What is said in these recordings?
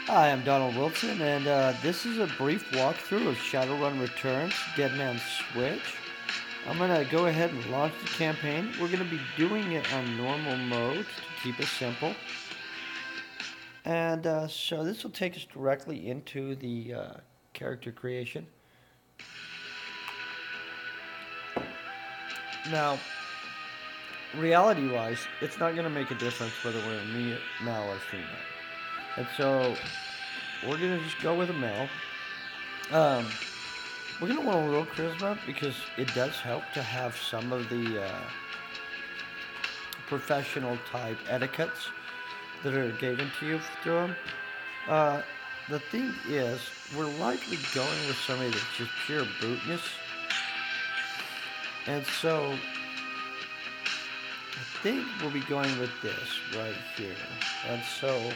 Hi, I'm Donald Wilson, and this is a brief walkthrough of Shadowrun Returns, Dead Man's Switch. I'm going to go ahead and launch the campaign. We're going to be doing it on normal mode to keep it simple. And so this will take us directly into the character creation. Now, reality-wise, it's not going to make a difference whether we're a male or female. And so we're going to just go with a male. Um, We're gonna want a little charisma because it does help to have some of the professional type etiquettes that are given to you through them. Uh, the thing is, we're likely going with somebody that's just pure bruteness, and so I think we'll be going with this right here. And so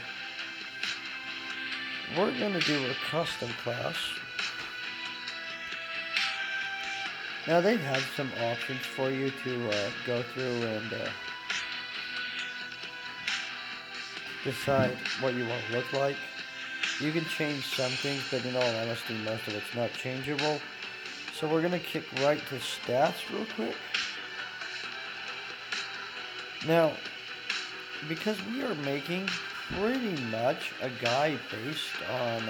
we're gonna do a custom class. Now they have some options for you to go through and decide what you want to look like. You can change some things, but in all honesty, most of it's not changeable. So we're going to kick right to stats real quick. Now, because we are making pretty much a guy based on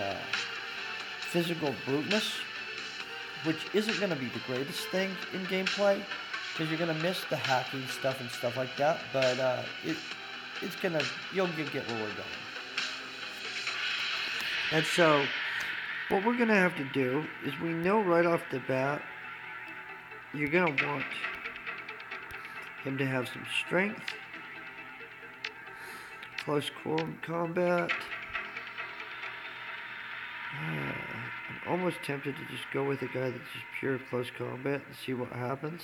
physical bruteness, which isn't going to be the greatest thing in gameplay, because you're going to miss the hacking stuff and stuff like that, but it's going to, you'll get where we're going. And so, what we're going to have to do is we know right off the bat, you're going to want him to have some strength, close combat. I'm almost tempted to just go with a guy that's just pure close combat and see what happens.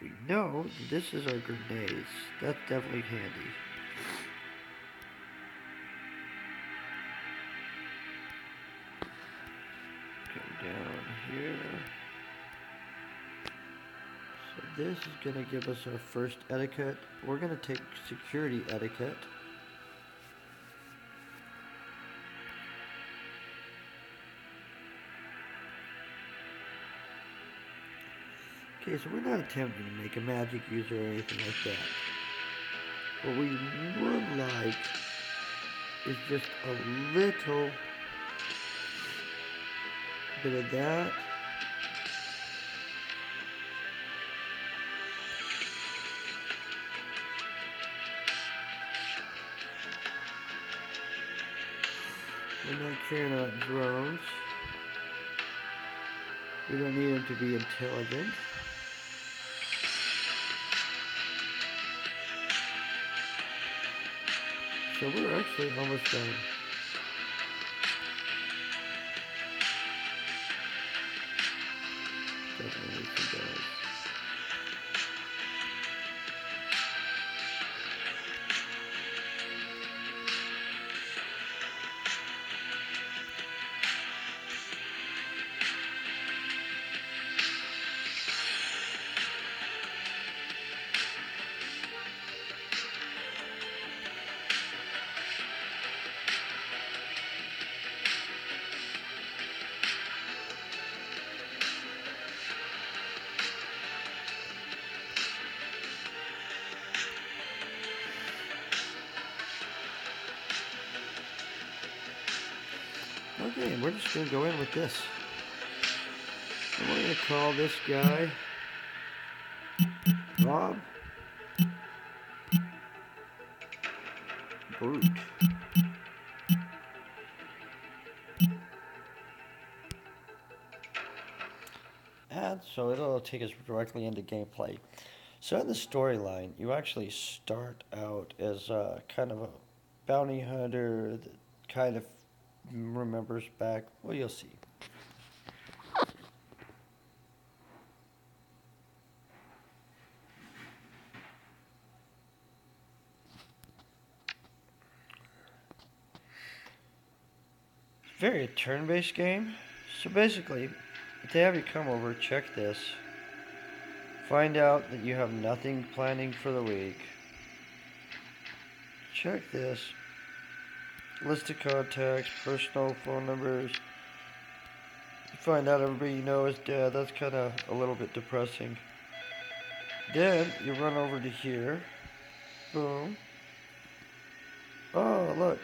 We know this is our grenades. That's definitely handy. Go down here. So this is going to give us our first etiquette. We're going to take security etiquette. Okay, so we're not attempting to make a magic user or anything like that. What we would like is just a little bit of that. We're not caring about drones. We don't need them to be intelligent. So we're actually almost done. Definitely need some guys. Okay, and we're just going to go in with this. And we're going to call this guy Rob Brute. And so it'll take us directly into gameplay. So in the storyline, you actually start out as kind of a bounty hunter that kind of remembers back. Well, you'll see. It's very a turn-based game. So basically, if they have you come over, check this. Find out that you have nothing planning for the week. check this. List of contacts, personal phone numbers. You find out everybody you know is dead. That's kind of a little bit depressing. Then you run over to here. Boom. Oh, look.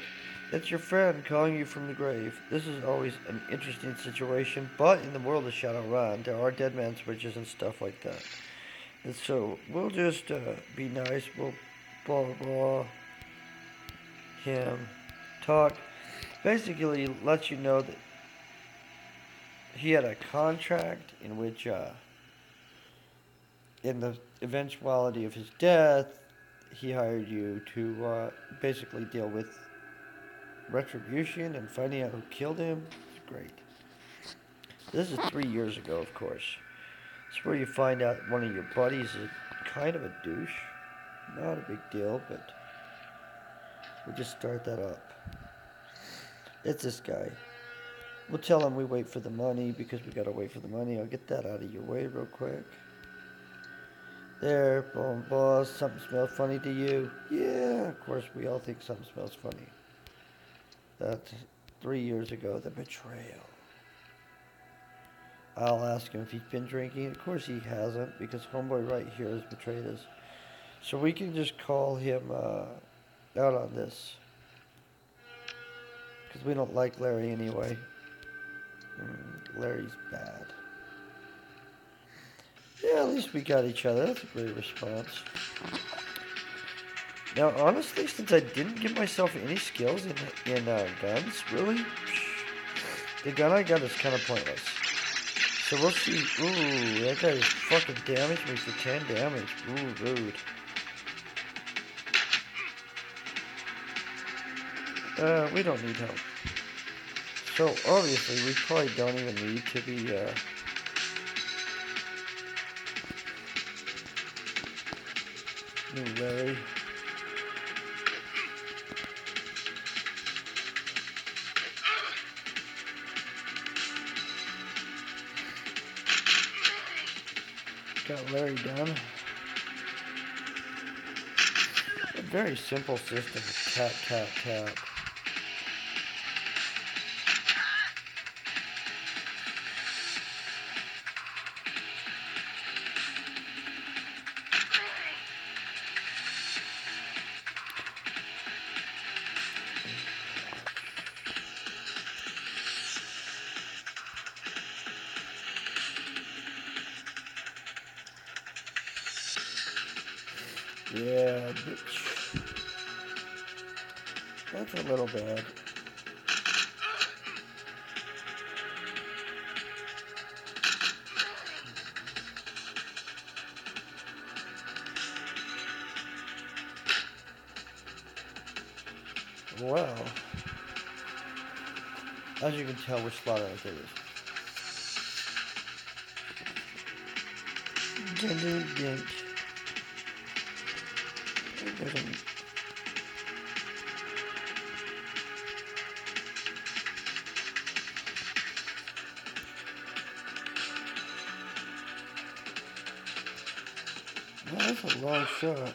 It's your friend calling you from the grave. This is always an interesting situation, but in the world of Shadowrun, there are dead man switches and stuff like that. And so, we'll just be nice. We'll blah blah blah him. Talk. Basically, lets you know that he had a contract in which, in the eventuality of his death, he hired you to basically deal with retribution and finding out who killed him. It's great. This is 3 years ago, of course. It's where you find out one of your buddies is kind of a douche. Not a big deal, but we'll just start that up. It's this guy. We'll tell him we wait for the money because we gotta wait for the money. I'll get that out of your way real quick. There, boom, boss. Something smells funny to you? Yeah, of course, we all think something smells funny. That's 3 years ago, the betrayal. I'll ask him if he's been drinking. Of course he hasn't, because homeboy right here has betrayed us. So we can just call him out on this. Because we don't like Larry anyway. Larry's bad. Yeah, at least we got each other. That's a great response. Now, honestly, since I didn't give myself any skills in guns, really, the gun I got is kind of pointless. So we'll see. Ooh, that guy's fucking damage makes it 10 damage. Ooh, rude. We don't need help. So, obviously, we probably don't even need to be, new Larry. Got Larry done. A very simple system. Tap, tap, tap. Yeah, bitch. That's a little bad. Well, as you can tell, we're slaughtering things. Ding. Well, that's a long shot.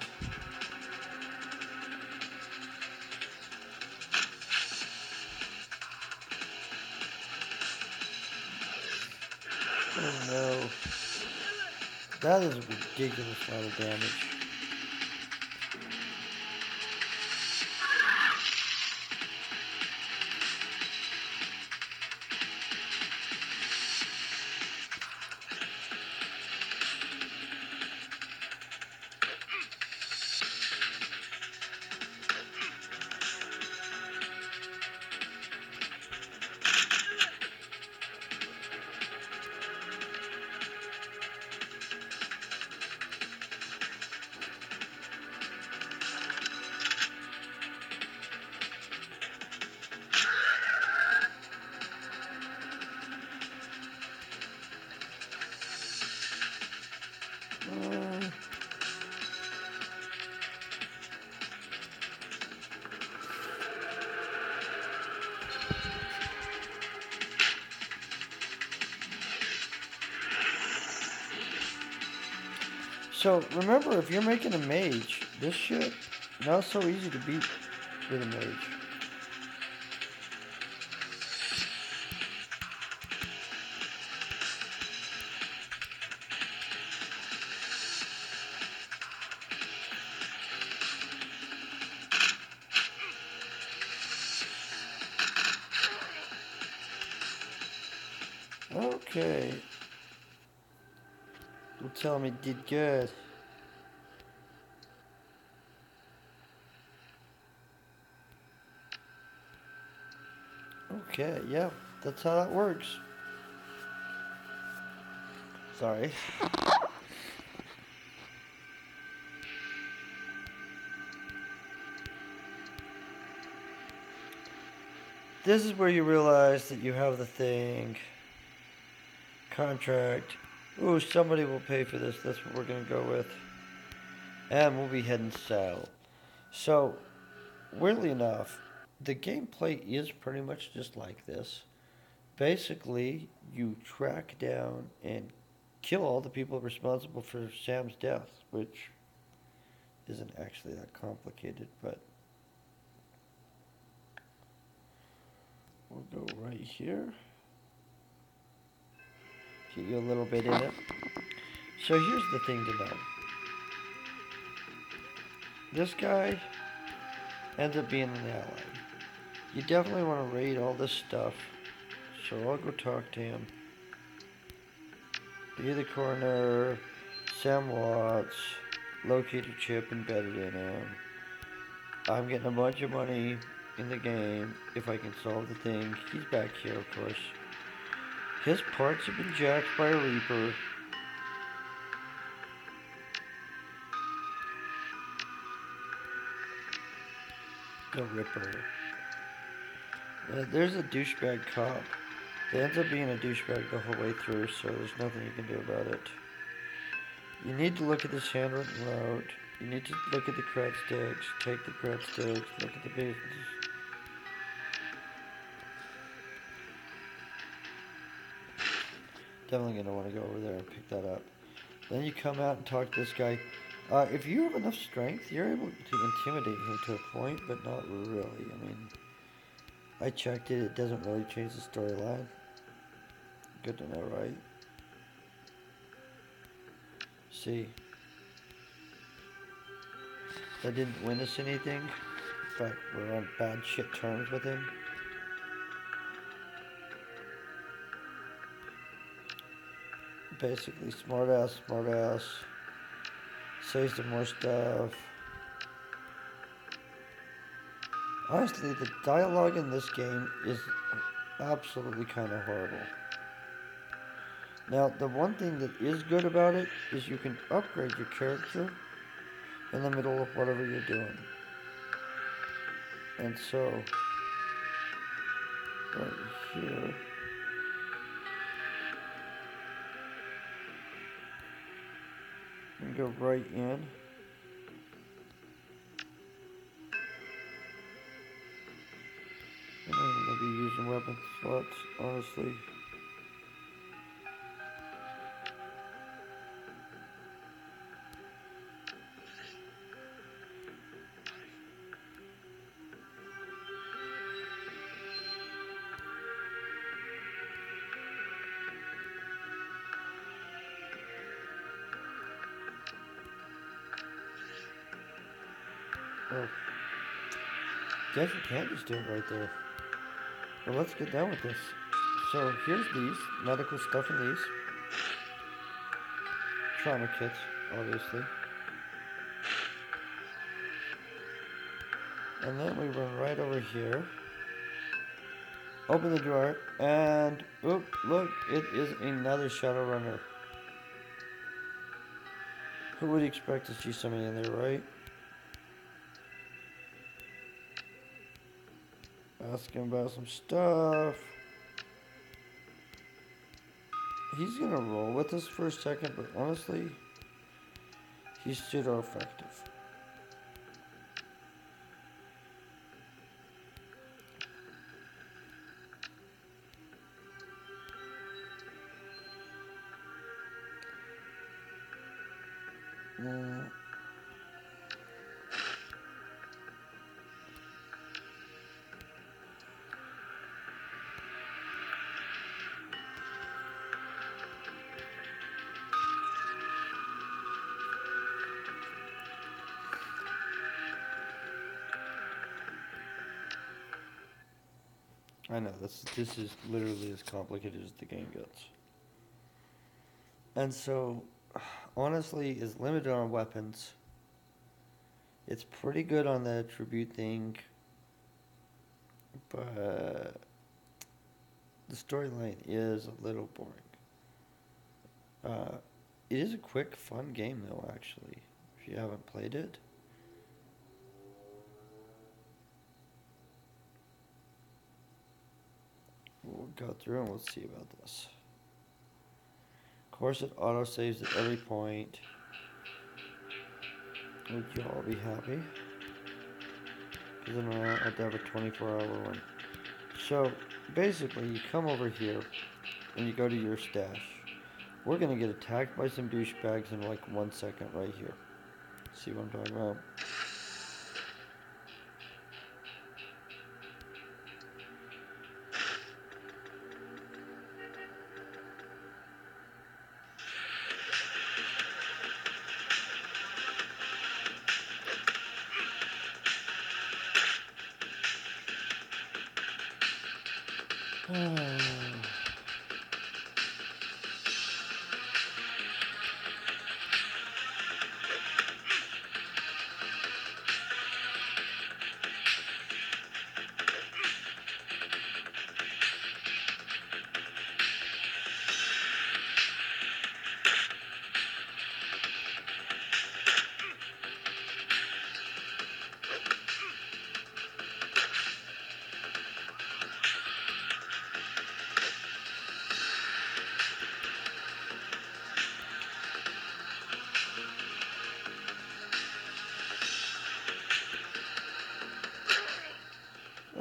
Oh no. That is a ridiculous amount of damage. So, remember, if you're making a mage, this shit, not so easy to beat. with a mage. Okay. Don't tell me did good. Okay, yeah, that's how that works. Sorry. This is where you realize that you have the thing. Contract. Ooh, somebody will pay for this. That's what we're going to go with. And we'll be heading south. So, weirdly enough, the gameplay is pretty much just like this. Basically, you track down and kill all the people responsible for Sam's death, which isn't actually that complicated, but we'll go right here. Get you a little bit in it. So here's the thing to know. This guy ends up being an ally. You definitely want to raid all this stuff. So I'll go talk to him. Be the coroner, Sam Watts, locate a chip embedded in him. I'm getting a bunch of money in the game if I can solve the thing. He's back here, of course. His parts have been jacked by a Reaper. The Ripper. There's a douchebag cop. They ends up being a douchebag the whole way through, so there's nothing you can do about it. You need to look at this handwritten note. You need to look at the cred sticks. Take the cred sticks. Look at the business. Definitely going to want to go over there and pick that up. Then you come out and talk to this guy. If you have enough strength, you're able to intimidate him to a point, but not really. I mean, I checked it. It doesn't really change the storyline. Good to know, right? See. That didn't win us anything. In fact, we're on bad shit terms with him. Basically, smartass. Say some more stuff. Honestly, the dialogue in this game is absolutely kind of horrible. Now, the one thing that is good about it is you can upgrade your character in the middle of whatever you're doing. And so, right here, we go right in. I'm not going to be using weapon slots, honestly. Oh, guess you can't just do it right there. Well, let's get down with this. So here's these medical stuff in these trauma kits, obviously, and then we run right over here. Open the drawer, and oop! Look, it is another Shadowrunner. Who would expect to see somebody in there, right? Ask him about some stuff. He's gonna roll with us for a second, but honestly, he's pseudo effective. I know, this is literally as complicated as the game gets. And so, honestly, it's limited on weapons. It's pretty good on the tribute thing, but the storyline is a little boring. Uh, it is a quick, fun game, though, actually. If you haven't played it, we'll go through and we'll see about this. Of course, it auto saves at every point. Would you all be happy? Because then I have to have a 24-hour one. So, basically, you come over here and you go to your stash. We're gonna get attacked by some douchebags in like 1 second right here. See what I'm talking about?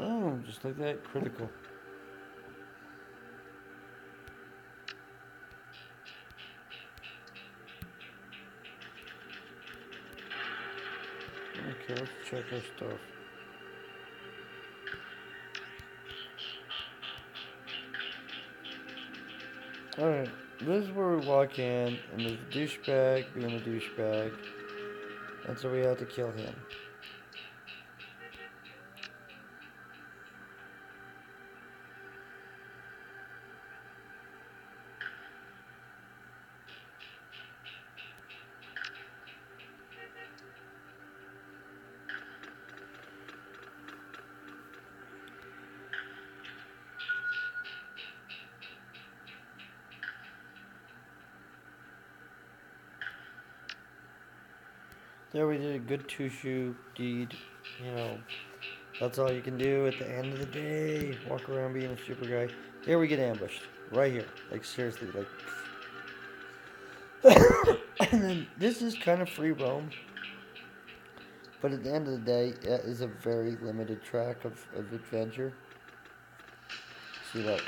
Oh, just like that, critical. Okay, let's check our stuff. Alright, this is where we walk in, and there's a douchebag being a douchebag, and so we have to kill him. There we did a good two-shoe deed, you know. That's all you can do at the end of the day. Walk around being a super guy. Here we get ambushed. Right here. Like, seriously, like... And then, this is kind of free roam. But at the end of the day, it is a very limited track of adventure. See, look.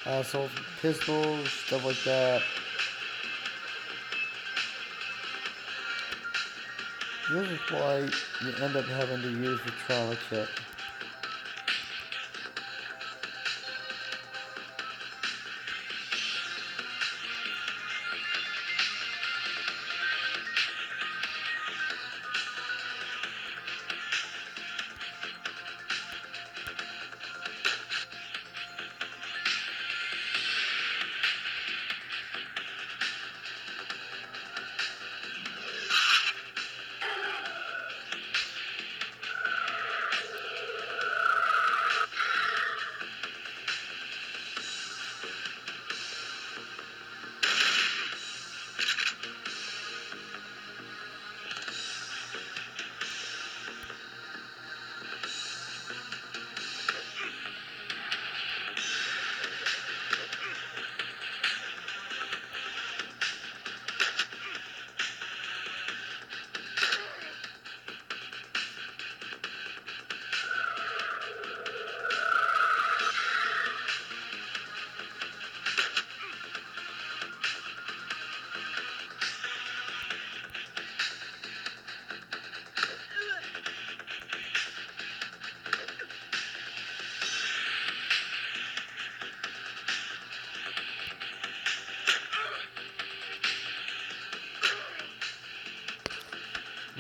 Assholes, pistols, stuff like that. This is why you end up having to use the trauma kit.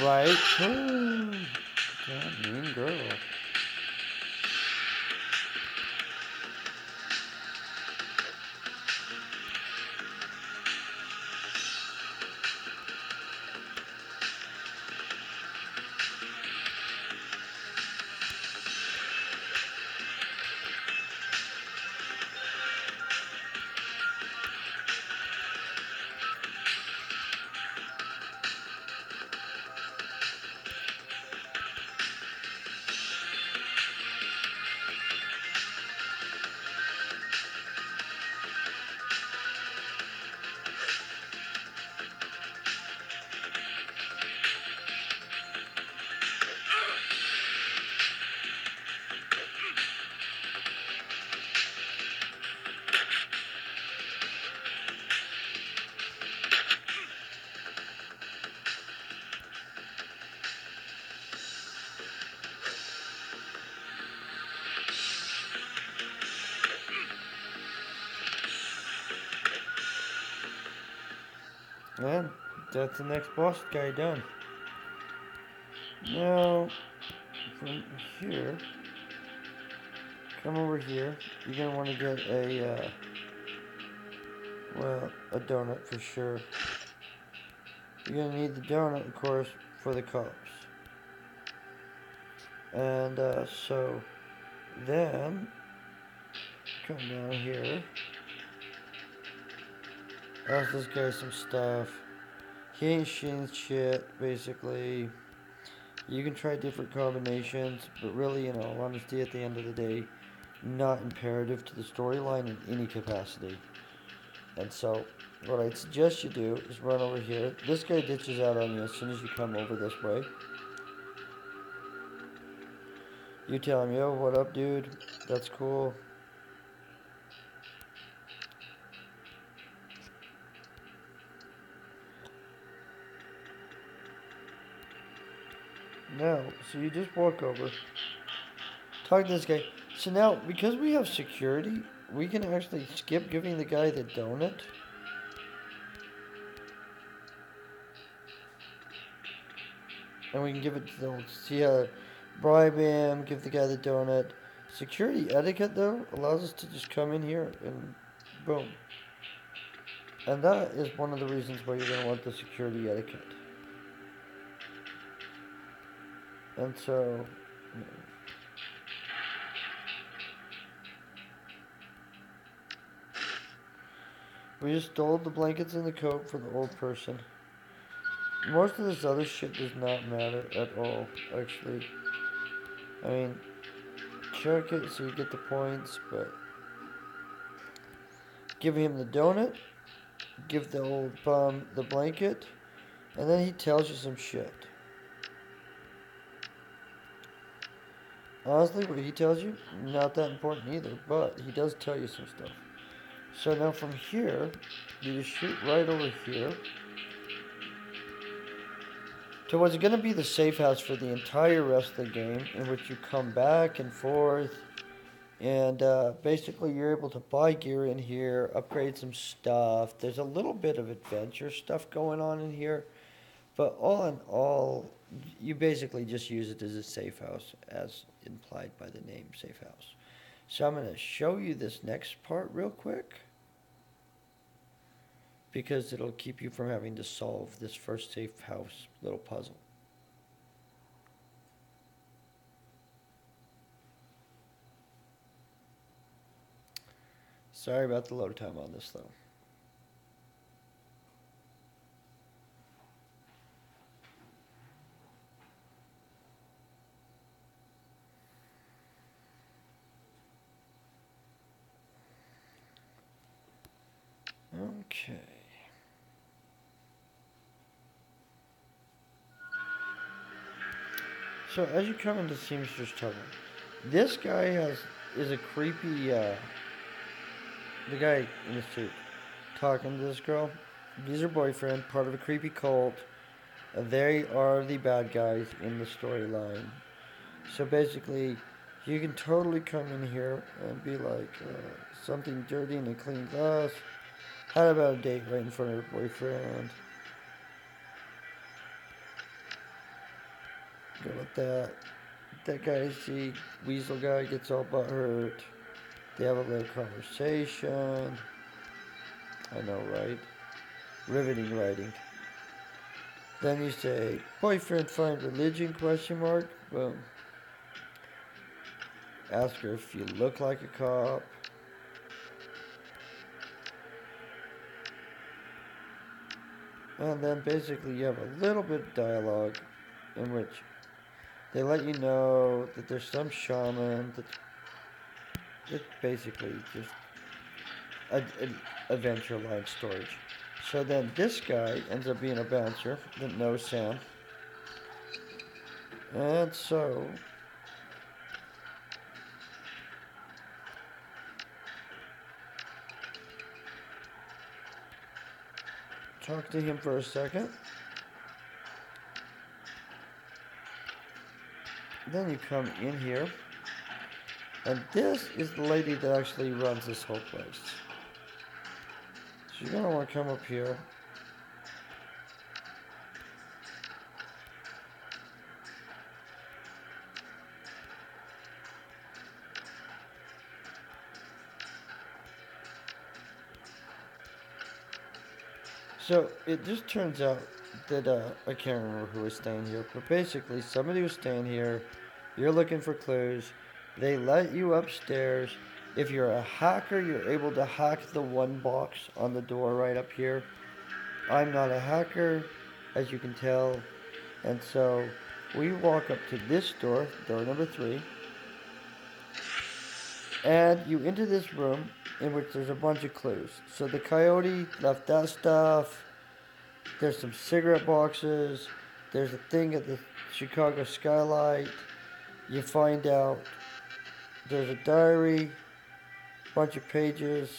Right? That mean girl. And that's the next boss guy done. Now, from here, come over here. You're gonna want to get well, a donut for sure. You're gonna need the donut, of course, for the cops. And so then come down here. Ask this guy some stuff. He ain't seen shit, basically. You can try different combinations, but really, in all honesty, at the end of the day, not imperative to the storyline in any capacity. And so, what I'd suggest you do is run over here. This guy ditches out on you as soon as you come over this way. You tell him, yo, what up, dude? That's cool. Now, so you just walk over, talk to this guy. So now, because we have security, we can actually skip giving the guy the donut. And we can give it to the, see how, bribe him, give the guy the donut. Security etiquette, though, allows us to just come in here and boom. And that is one of the reasons why you're going to want the security etiquette. And so, we just stole the blankets and the coat for the old person. Most of this other shit does not matter at all, actually. I mean, check it so you get the points, but give him the donut, give the old bum the blanket, and then he tells you some shit. Honestly, what he tells you, not that important either, but he does tell you some stuff. So now from here, you just shoot right over here to what's going to be the safe house for the entire rest of the game, in which you come back and forth, and basically you're able to buy gear in here, upgrade some stuff. There's a little bit of adventure stuff going on in here, but all in all, you basically just use it as a safe house, as implied by the name safe house. So I'm going to show you this next part real quick, because it'll keep you from having to solve this first safe house little puzzle. Sorry about the load time on this, though. Okay. So as you come into Seamstress Tavern, this guy is a creepy, the guy in the suit talking to this girl. He's her boyfriend, part of a creepy cult. They are the bad guys in the storyline. So basically, you can totally come in here and be like, something dirty in a clean glass. Had about a date right in front of her boyfriend. Go with that. That guy, see, Weasel guy gets all butthurt. They have a little conversation. I know, right? Riveting writing. Then you say, boyfriend find religion, question mark. Boom. Ask her if you look like a cop. And then basically you have a little bit of dialogue in which they let you know that there's some shaman that's basically just an adventure line storage. So then this guy ends up being a bouncer that knows Sam. And so talk to him for a second. Then you come in here. And this is the lady that actually runs this whole place. So you're going to want to come up here. So it just turns out that I can't remember who was staying here, but basically somebody was staying here. You're looking for clues. They let you upstairs. If you're a hacker, you're able to hack the one box on the door right up here. I'm not a hacker, as you can tell, and so we walk up to this door, door number 3, and you enter this room in which there's a bunch of clues. So the coyote left that stuff. There's some cigarette boxes. There's a thing at the Chicago skylight. You find out there's a diary, bunch of pages.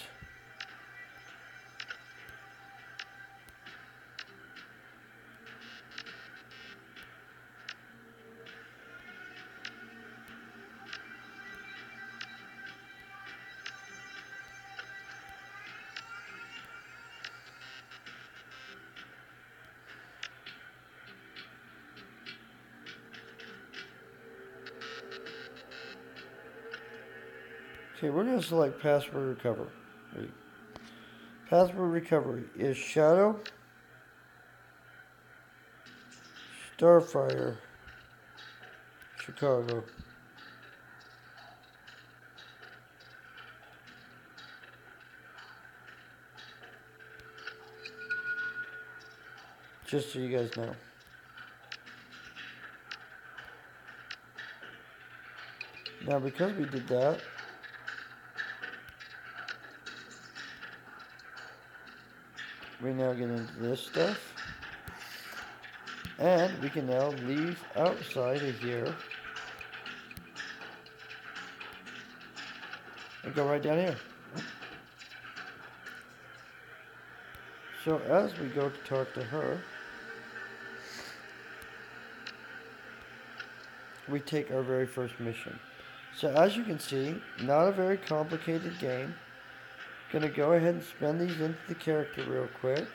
Okay, we're going to select password recovery. Password recovery is Shadow, Starfire, Chicago. Just so you guys know. Now, because we did that, we now get into this stuff. And we can now leave outside of here and go right down here. So as we go to talk to her, we take our very first mission. So as you can see, not a very complicated game. Gonna go ahead and spin these into the character real quick.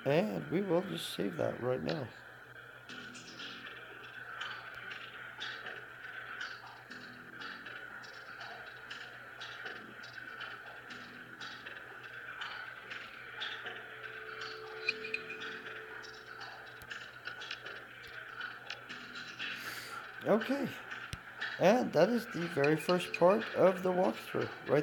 And we will just save that right now. Okay. And that is the very first part of the walkthrough, right